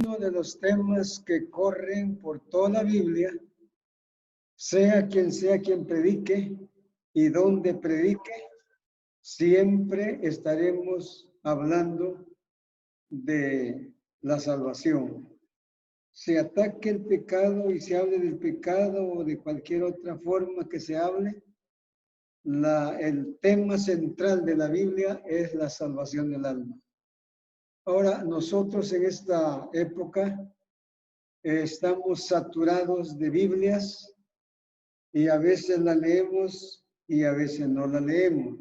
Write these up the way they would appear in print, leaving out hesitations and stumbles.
uno de los temas que corren por toda la Biblia, sea quien predique y donde predique, siempre estaremos hablando de la salvación. Se ataque el pecado y se hable del pecado o de cualquier otra forma que se hable, el tema central de la Biblia es la salvación del alma. Ahora, nosotros en esta época estamos saturados de Biblias y a veces la leemos y a veces no la leemos.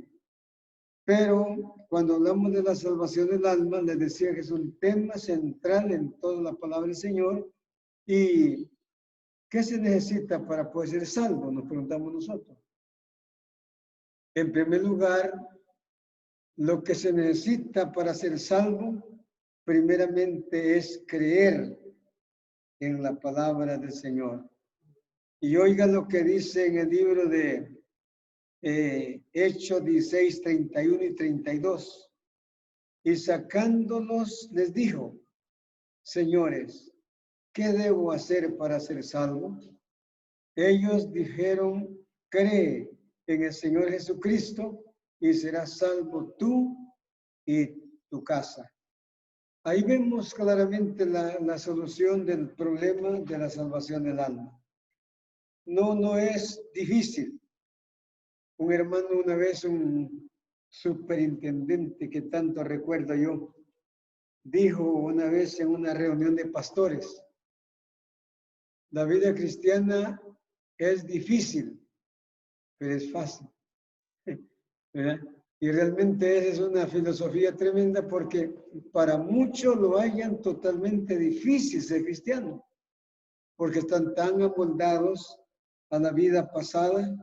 Pero cuando hablamos de la salvación del alma, les decía que es un tema central en toda la palabra del Señor. ¿Y qué se necesita para poder ser salvo? Nos preguntamos nosotros. En primer lugar, lo que se necesita para ser salvo, primeramente es creer en la palabra del Señor. Y oiga lo que dice en el libro de Hechos 16, 31 y 32. Y sacándolos les dijo: señores, ¿qué debo hacer para ser salvo? Ellos dijeron: cree en el Señor Jesucristo y serás salvo tú y tu casa. Ahí vemos claramente la solución del problema de la salvación del alma. No es difícil. Un hermano una vez, un superintendente que tanto recuerdo yo, dijo una vez en una reunión de pastores: la vida cristiana es difícil, pero es fácil. ¿Verdad? Y realmente esa es una filosofía tremenda, porque para muchos lo hallan totalmente difícil ser cristiano, porque están tan amoldados a la vida pasada,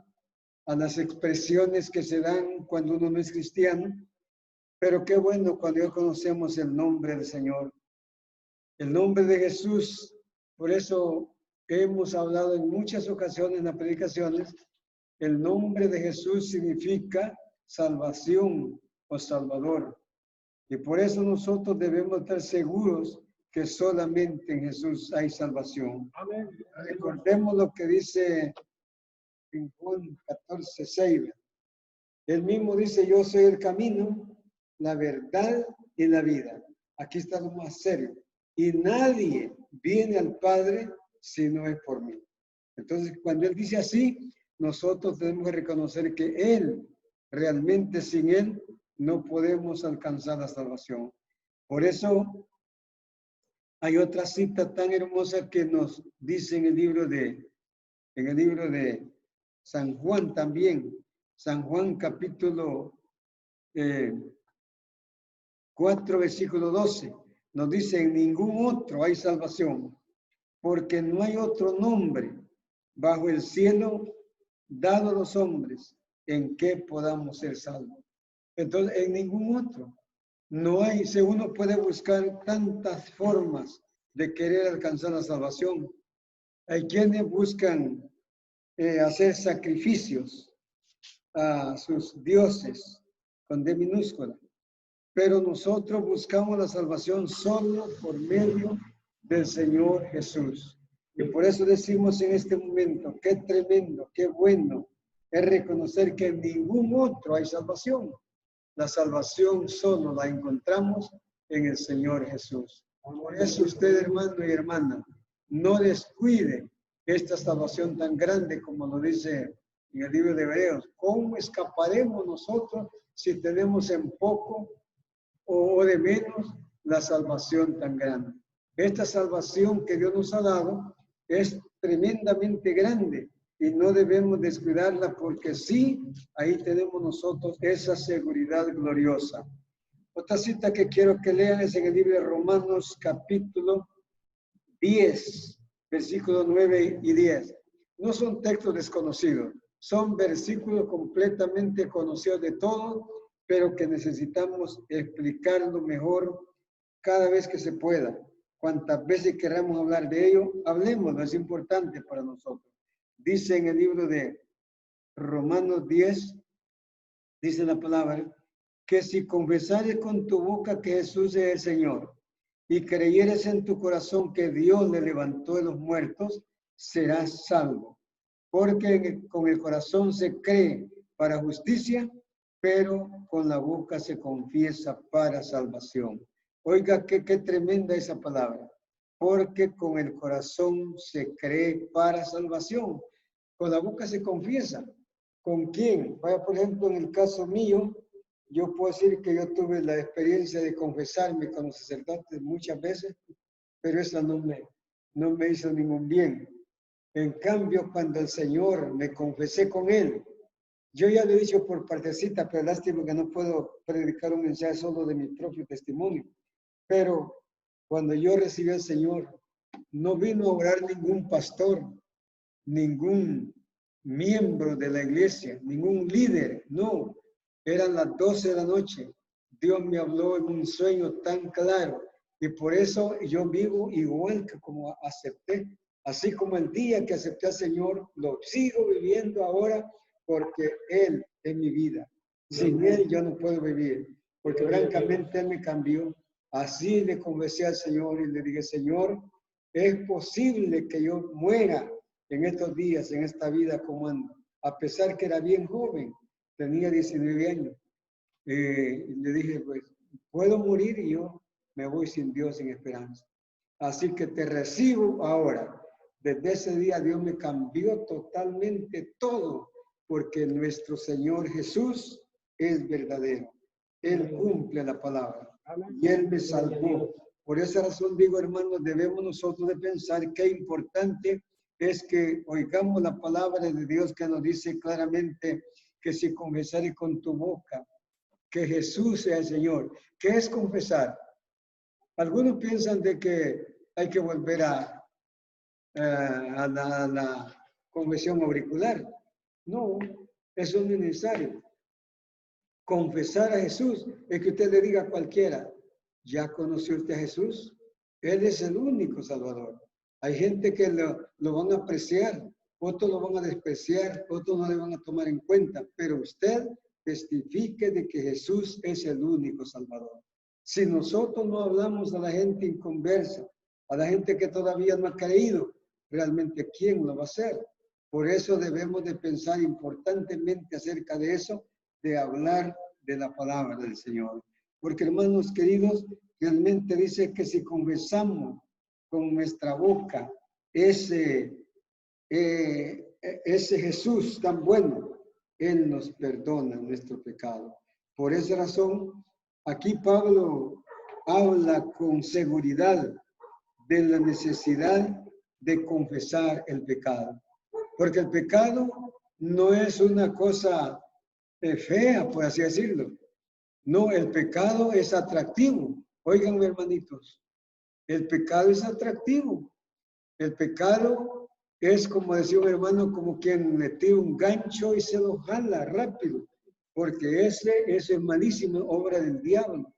a las expresiones que se dan cuando uno no es cristiano. Pero qué bueno cuando ya conocemos el nombre del Señor, el nombre de Jesús. Por eso hemos hablado en muchas ocasiones en las predicaciones, el nombre de Jesús significa salvación o salvador. Y por eso nosotros debemos estar seguros que solamente en Jesús hay salvación. Amén. Recordemos lo que dice en Juan 14, 6. Él mismo dice: yo soy el camino, la verdad y la vida. Aquí está lo más serio. Y nadie viene al Padre si no es por mí. Entonces, cuando Él dice así, nosotros tenemos que reconocer que Él, realmente sin Él, no podemos alcanzar la salvación. Por eso, hay otra cita tan hermosa que nos dice en el libro de San Juan también. San Juan capítulo 4, versículo 12. Nos dice: en ningún otro hay salvación, porque no hay otro nombre bajo el cielo dado a los hombres en que podamos ser salvos. Entonces, en ningún otro. No hay, si uno puede buscar tantas formas de querer alcanzar la salvación. Hay quienes buscan hacer sacrificios a sus dioses con D minúscula. Pero nosotros buscamos la salvación solo por medio del Señor Jesús. Y por eso decimos en este momento: qué tremendo, qué bueno es reconocer que en ningún otro hay salvación. La salvación solo la encontramos en el Señor Jesús. Por eso usted, hermano y hermana, no descuide esta salvación tan grande como lo dice en el libro de Hebreos. ¿Cómo escaparemos nosotros si tenemos en poco o de menos la salvación tan grande? Esta salvación que Dios nos ha dado es tremendamente grande y no debemos descuidarla, porque sí, ahí tenemos nosotros esa seguridad gloriosa. Otra cita que quiero que lean es en el libro de Romanos capítulo 10, versículos 9 y 10. No son textos desconocidos, son versículos completamente conocidos de todos, pero que necesitamos explicarlo mejor cada vez que se pueda. Cuantas veces queramos hablar de ello, hablemoslo, es importante para nosotros. Dice en el libro de Romanos 10, dice la palabra, que si confesares con tu boca que Jesús es el Señor y creyeres en tu corazón que Dios le levantó de los muertos, serás salvo. Porque con el corazón se cree para justicia, pero con la boca se confiesa para salvación. Oiga, qué tremenda esa palabra. Porque con el corazón se cree para salvación. Con la boca se confiesa. ¿Con quién? Vaya, por ejemplo, en el caso mío, yo puedo decir que yo tuve la experiencia de confesarme con los sacerdotes muchas veces, pero eso no me hizo ningún bien. En cambio, cuando el Señor me confesé con Él, yo ya lo he dicho por partecita, pero lástima que no puedo predicar un mensaje solo de mi propio testimonio. Pero cuando yo recibí al Señor, no vino a orar ningún pastor, ningún miembro de la iglesia, ningún líder, no. Eran las 12 de la noche. Dios me habló en un sueño tan claro y por eso yo vivo igual que como acepté. Así como el día que acepté al Señor, lo sigo viviendo ahora porque Él es mi vida. Sin Él yo no puedo vivir, porque francamente Él me cambió. Así le confesé al Señor y le dije, Señor, es posible que yo muera en estos días, en esta vida como ando, a pesar que era bien joven, tenía 19 años. Le dije, pues, puedo morir y yo me voy sin Dios, sin esperanza. Así que te recibo ahora. Desde ese día Dios me cambió totalmente todo, porque nuestro Señor Jesús es verdadero. Él cumple la palabra y Él me salvó. Por esa razón digo, hermanos, debemos nosotros de pensar qué importante es que oigamos la palabra de Dios que nos dice claramente que si confesares con tu boca que Jesús sea el Señor. ¿Qué es confesar? Algunos piensan de que hay que volver a la confesión auricular. No, eso no es necesario. Confesar a Jesús es que usted le diga a cualquiera, ¿ya conoció usted a Jesús? Él es el único Salvador. Hay gente que lo van a apreciar, otros lo van a despreciar, otros no le van a tomar en cuenta, pero usted testifique de que Jesús es el único Salvador. Si nosotros no hablamos a la gente inconversa, a la gente que todavía no ha creído, realmente ¿quién lo va a hacer? Por eso debemos de pensar importantemente acerca de eso, de hablar de la palabra del Señor. Porque hermanos queridos, realmente dice que si confesamos con nuestra boca ese Jesús tan bueno, Él nos perdona nuestro pecado. Por esa razón, aquí Pablo habla con seguridad de la necesidad de confesar el pecado. Porque el pecado no es una cosa fea, por así decirlo. No, el pecado es atractivo. Oigan, hermanitos, el pecado es atractivo. El pecado es, como decía un hermano, como quien metió un gancho y se lo jala rápido, porque eso es malísima obra del diablo.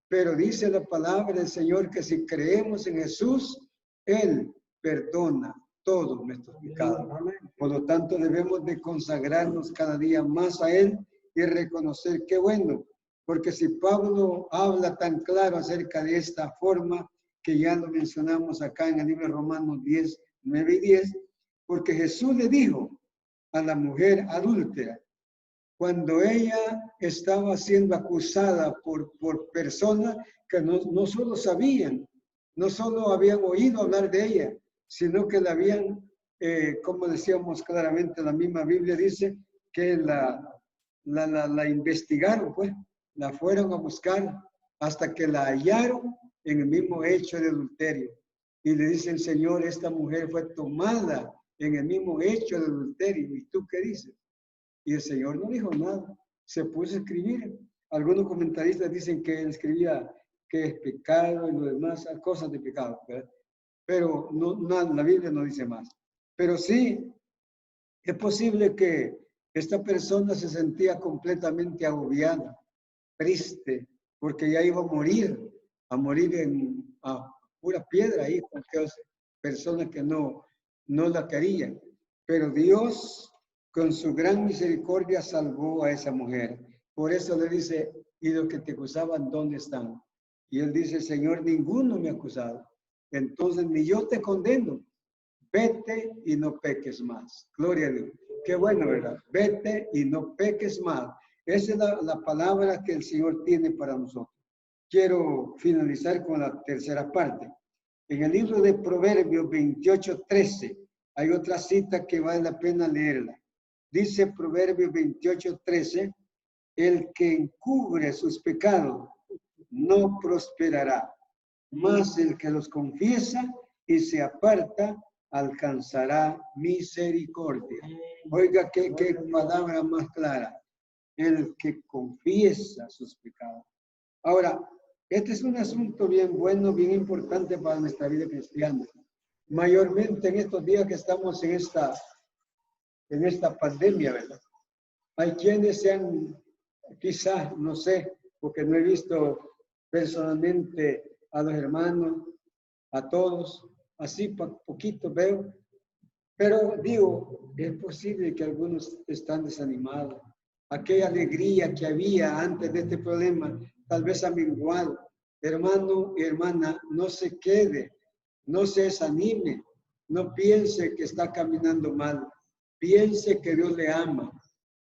Pero dice la palabra del Señor que si creemos en Jesús, Él perdona todos nuestros pecados. Por lo tanto, debemos de consagrarnos cada día más a Él y reconocer qué bueno, porque si Pablo habla tan claro acerca de esta forma, que ya lo mencionamos acá en el libro de Romanos 10, 9 y 10, porque Jesús le dijo a la mujer adúltera, cuando ella estaba siendo acusada por personas que no solo sabían, no solo habían oído hablar de ella, sino que la habían, como decíamos claramente, la misma Biblia dice que la investigaron, pues, la fueron a buscar hasta que la hallaron en el mismo hecho de adulterio. Y le dice el Señor, esta mujer fue tomada en el mismo hecho de adulterio. ¿Y tú qué dices? Y el Señor no dijo nada, se puso a escribir. Algunos comentaristas dicen que él escribía que es pecado y lo demás, cosas de pecado, ¿verdad? Pero la Biblia no dice más. Pero sí, es posible que esta persona se sentía completamente agobiada, triste, porque ya iba a morir a pura piedra ahí, porque personas que no la querían. Pero Dios, con su gran misericordia, salvó a esa mujer. Por eso le dice, y los que te acusaban, ¿dónde están? Y él dice, Señor, ninguno me ha acusado. Entonces ni yo te condeno. Vete y no peques más. Gloria a Dios. Qué bueno, ¿verdad? Vete y no peques más. Esa es la palabra que el Señor tiene para nosotros. Quiero finalizar con la tercera parte. En el libro de Proverbios 28:13 hay otra cita que vale la pena leerla. Dice Proverbios 28:13, el que encubre sus pecados no prosperará, mas el que los confiesa y se aparta alcanzará misericordia. Oiga, qué palabra más clara. El que confiesa sus pecados. Ahora, este es un asunto bien bueno, bien importante para nuestra vida cristiana. Mayormente en estos días que estamos en esta pandemia, ¿verdad? Hay quienes se han, quizás, no sé, porque no he visto personalmente a los hermanos, a todos, así poquito veo, pero digo, es posible que algunos están desanimados. Aquella alegría que había antes de este problema, tal vez ha menguado. Hermano y hermana, no se quede, no se desanime, no piense que está caminando mal. Piense que Dios le ama,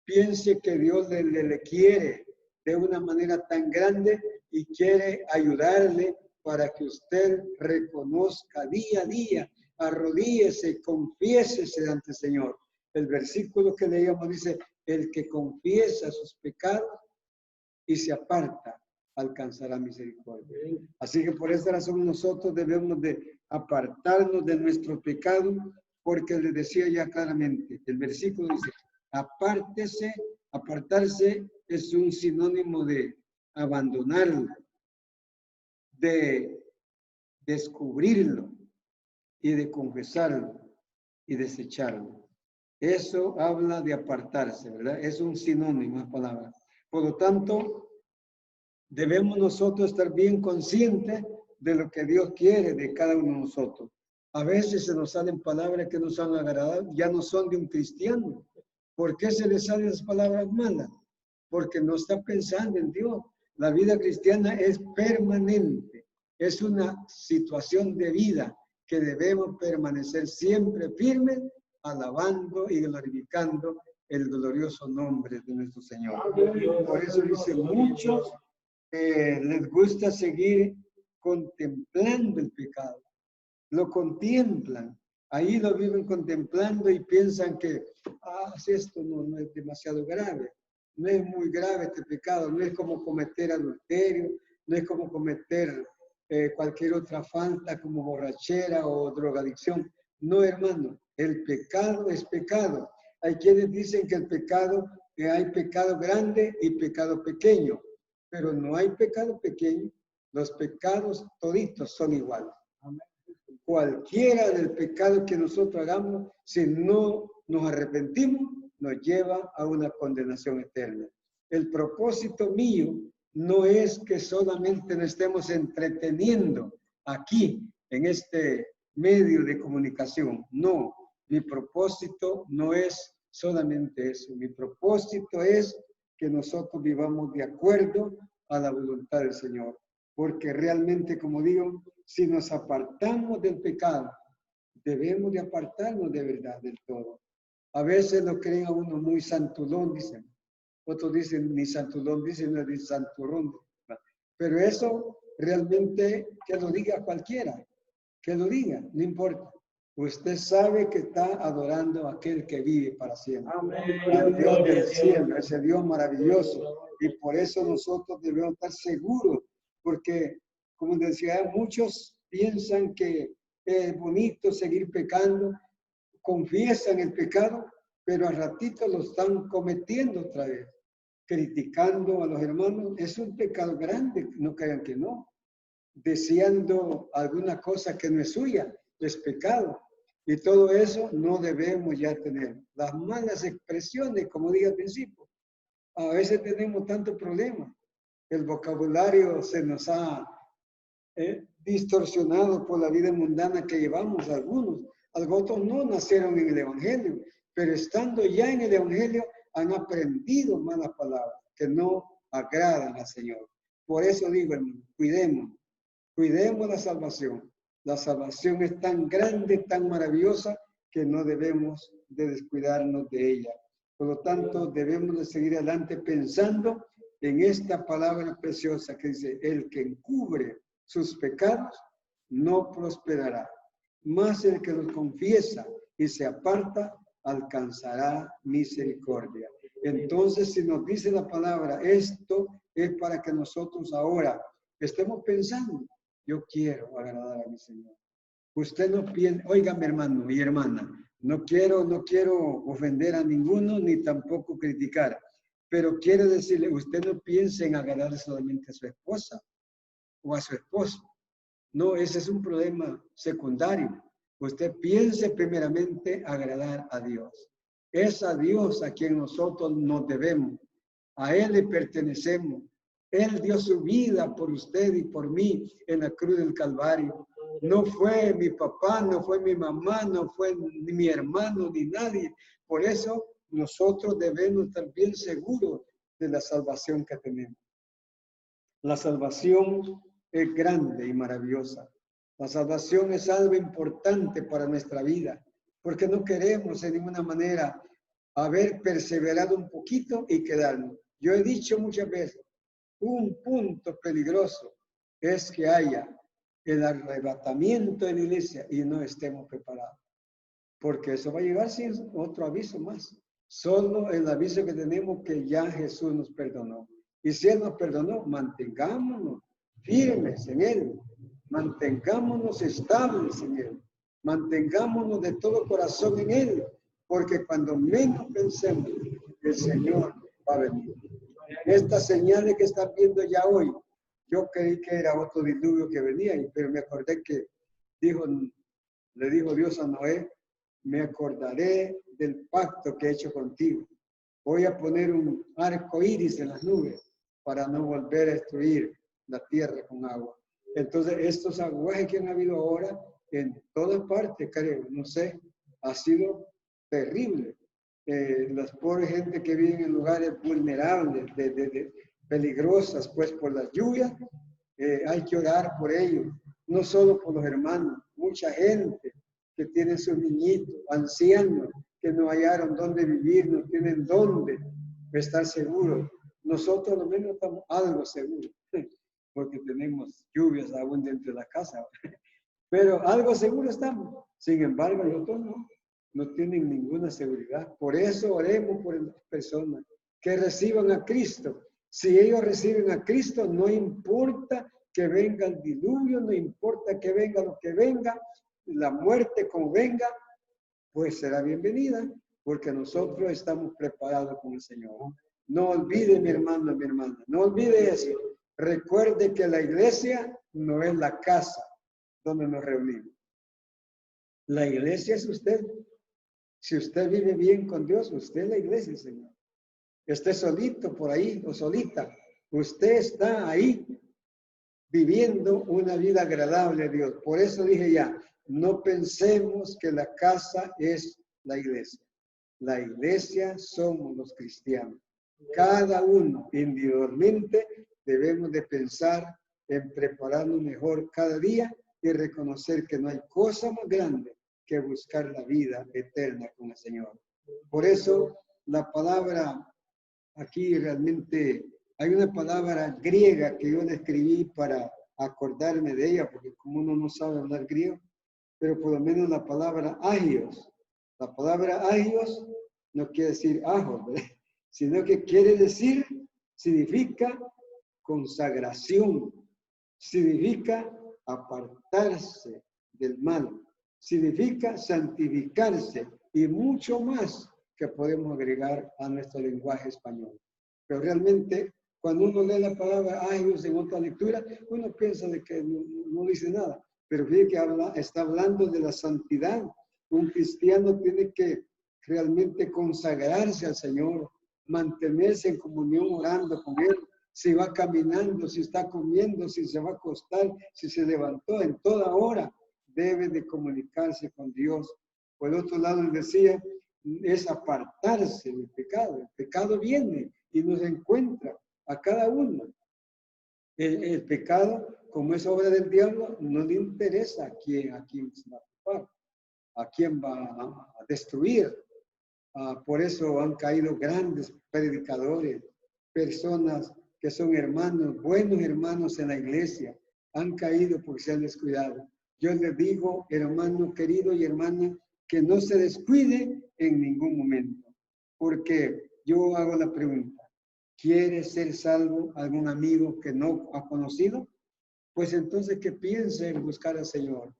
piense que Dios le quiere de una manera tan grande y quiere ayudarle para que usted reconozca día a día, arrodíllese, confiésese ante el Señor. El versículo que leíamos dice, el que confiesa sus pecados y se aparta, alcanzará misericordia. Así que por esta razón nosotros debemos de apartarnos de nuestro pecado, porque le decía ya claramente, el versículo dice, apártese, apartarse es un sinónimo de abandonarlo, de descubrirlo y de confesarlo y desecharlo. Eso habla de apartarse, ¿verdad? Es un sinónimo, la palabra. Por lo tanto, debemos nosotros estar bien conscientes de lo que Dios quiere de cada uno de nosotros. A veces se nos salen palabras que nos han agradado, ya no son de un cristiano. ¿Por qué se le salen esas palabras malas? Porque no está pensando en Dios. La vida cristiana es permanente, es una situación de vida que debemos permanecer siempre firmes, alabando y glorificando el glorioso nombre de nuestro Señor. Por eso dice, muchos les gusta seguir contemplando el pecado. Lo contemplan, ahí lo viven contemplando y piensan que, si esto no es demasiado grave, no es muy grave este pecado, no es como cometer adulterio, no es como cometer cualquier otra falta como borrachera o drogadicción. No, hermano, el pecado es pecado. Hay quienes dicen que el pecado, hay pecado grande y pecado pequeño, pero no hay pecado pequeño. Los pecados toditos son iguales. Cualquiera del pecado que nosotros hagamos, si no nos arrepentimos, nos lleva a una condenación eterna. El propósito mío no es que solamente nos estemos entreteniendo aquí, en este medio de comunicación. No, mi propósito no es solamente eso. Mi propósito es que nosotros vivamos de acuerdo a la voluntad del Señor. Porque realmente, como digo, si nos apartamos del pecado, debemos de apartarnos de verdad del todo. A veces lo creen a uno muy santulón, dicen. Otros dicen ni santulón, dicen ni santurrón. Pero eso realmente que lo diga cualquiera, que lo diga, no importa. Usted sabe que está adorando a aquel que vive para siempre. Al Dios del cielo, ese Dios maravilloso. Y por eso nosotros debemos estar seguros, porque, como decía, muchos piensan que es bonito seguir pecando, confiesan el pecado, pero al ratito lo están cometiendo otra vez, criticando a los hermanos. Es un pecado grande, no crean que no. Deseando alguna cosa que no es suya, es pecado. Y todo eso no debemos ya tener. Las malas expresiones, como dije al principio, a veces tenemos tanto problema. El vocabulario se nos ha distorsionado por la vida mundana que llevamos algunos. Algunos no nacieron en el Evangelio, pero estando ya en el Evangelio han aprendido malas palabras que no agradan al Señor. Por eso digo, hermano, cuidemos, Cuidemos la salvación. La salvación es tan grande, tan maravillosa, que no debemos de descuidarnos de ella. Por lo tanto, debemos de seguir adelante pensando en esta palabra preciosa que dice, el que encubre sus pecados no prosperará, mas el que los confiesa y se aparta alcanzará misericordia. Entonces, si nos dice la palabra, esto es para que nosotros ahora estemos pensando, yo quiero agradar a mi Señor. Usted no piensa, oiga mi hermano y hermana, no quiero ofender a ninguno ni tampoco criticar, pero quiero decirle, usted no piense en agradar solamente a su esposa o a su esposo. No, ese es un problema secundario. Usted piense primeramente agradar a Dios. Es a Dios a quien nosotros nos debemos. A Él le pertenecemos. Él dio su vida por usted y por mí en la cruz del Calvario. No fue mi papá, no fue mi mamá, no fue ni mi hermano, ni nadie. Por eso nosotros debemos estar bien seguros de la salvación que tenemos. La salvación es grande y maravillosa. La salvación es algo importante para nuestra vida, porque no queremos de ninguna manera haber perseverado un poquito y quedarnos. Yo he dicho muchas veces, un punto peligroso es que haya el arrebatamiento de la iglesia y no estemos preparados, porque eso va a llegar sin otro aviso más. Solo el aviso que tenemos que ya Jesús nos perdonó. Y si Él nos perdonó, mantengámonos firmes en Él, mantengámonos estables en Él, mantengámonos de todo corazón en Él, porque cuando menos pensemos, el Señor va a venir. Estas señales que están viendo ya hoy, yo creí que era otro diluvio que venía, pero me acordé que le dijo Dios a Noé, me acordaré del pacto que he hecho contigo. Voy a poner un arco iris en las nubes para no volver a destruir la tierra con agua. Entonces, estos aguajes que han habido ahora en todas partes, creo, no sé, ha sido terrible. Las pobres gente que viven en lugares vulnerables, peligrosas, pues por las lluvias, hay que orar por ellos, no solo por los hermanos, mucha gente que tiene sus niñitos, ancianos, que no hallaron dónde vivir, no tienen dónde estar seguros. Nosotros al menos estamos algo seguros, porque tenemos lluvias aún dentro de la casa, pero algo seguro estamos. Sin embargo, los otros no tienen ninguna seguridad. Por eso oremos por las personas que reciban a Cristo. Si ellos reciben a Cristo, no importa que venga el diluvio, no importa que venga lo que venga, la muerte como venga, pues será bienvenida, porque nosotros estamos preparados con el Señor. No olvide, mi hermano, mi hermana, no olvide eso. Recuerde que la iglesia no es la casa donde nos reunimos. La iglesia es usted. Si usted vive bien con Dios, usted es la iglesia, Señor. Esté solito por ahí o solita, usted está ahí viviendo una vida agradable a Dios. Por eso dije ya, no pensemos que la casa es la iglesia. La iglesia somos los cristianos. Cada uno individualmente debemos de pensar en prepararnos mejor cada día y reconocer que no hay cosa más grande que buscar la vida eterna con el Señor. Por eso la palabra aquí realmente, hay una palabra griega que yo le escribí para acordarme de ella, porque como uno no sabe hablar griego, pero por lo menos la palabra agios. La palabra agios no quiere decir ajo, ¿verdad? Sino que quiere decir, significa consagración, significa apartarse del mal, significa santificarse y mucho más que podemos agregar a nuestro lenguaje español. Pero realmente, cuando uno lee la palabra agios en otra lectura, uno piensa de que no dice nada. Pero fíjate que está hablando de la santidad. Un cristiano tiene que realmente consagrarse al Señor, mantenerse en comunión orando con Él. Si va caminando, si está comiendo, si se va a acostar, si se levantó, en toda hora debe de comunicarse con Dios. Por el otro lado, él decía, es apartarse del pecado. El pecado viene y nos encuentra a cada uno. El pecado como es obra del diablo, no le interesa a quién se va a ocupar, a quién va a destruir. Por eso han caído grandes predicadores, personas que son hermanos, buenos hermanos en la iglesia, han caído porque se han descuidado. Yo les digo, hermano querido y hermana, que no se descuide en ningún momento, porque yo hago la pregunta, ¿quiere ser salvo algún amigo que no ha conocido? Pues entonces que piense en buscar al Señor.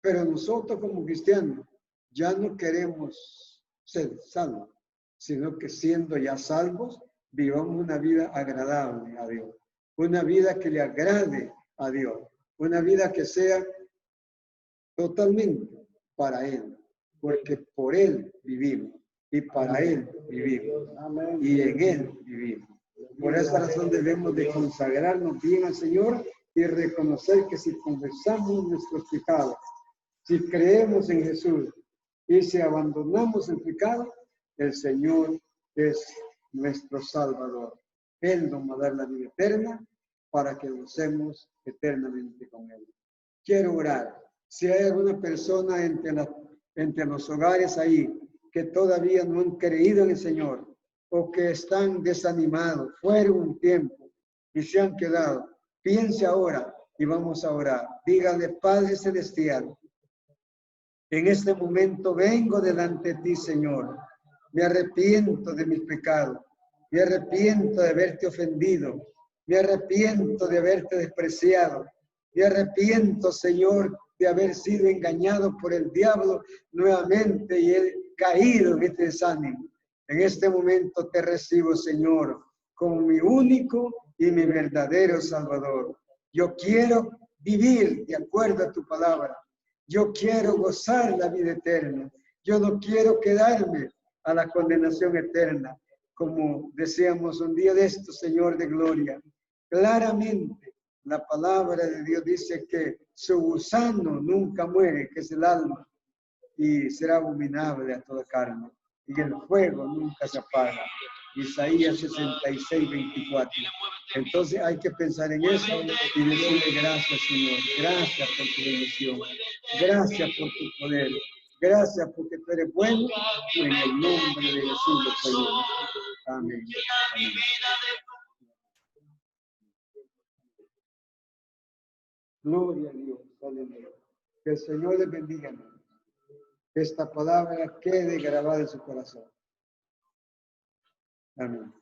Pero nosotros como cristianos ya no queremos ser salvos, sino que siendo ya salvos, vivamos una vida agradable a Dios, una vida que le agrade a Dios, una vida que sea totalmente para Él, porque por Él vivimos y para Él vivimos y en Él vivimos. Por esa razón debemos de consagrarnos bien al Señor y reconocer que si confesamos nuestros pecados, si creemos en Jesús y si abandonamos el pecado, el Señor es nuestro Salvador. Él nos va a dar la vida eterna para que gocemos eternamente con Él. Quiero orar. Si hay alguna persona entre los hogares ahí que todavía no han creído en el Señor o que están desanimados, fueron un tiempo y se han quedado, piense ahora y vamos a orar. Dígale, Padre Celestial, en este momento vengo delante de ti, Señor. Me arrepiento de mis pecados. Me arrepiento de haberte ofendido. Me arrepiento de haberte despreciado. Me arrepiento, Señor, de haber sido engañado por el diablo nuevamente y he caído en este desánimo. En este momento te recibo, Señor, como mi único y mi verdadero Salvador. Yo quiero vivir de acuerdo a tu palabra. Yo quiero gozar la vida eterna. Yo no quiero quedarme a la condenación eterna. Como decíamos un día de esto, Señor de gloria. Claramente, la palabra de Dios dice que su gusano nunca muere, que es el alma, y será abominable a toda carne. Y el fuego nunca se apaga. Isaías 66, 24. Entonces hay que pensar en eso y decirle gracias, Señor. Gracias por tu bendición. Gracias por tu poder. Gracias porque tú eres bueno. En el nombre de Jesús, Señor. Amén. Amén. Gloria a Dios. Aleluya. Que el Señor les bendiga. Que esta palabra quede grabada en su corazón. Amén.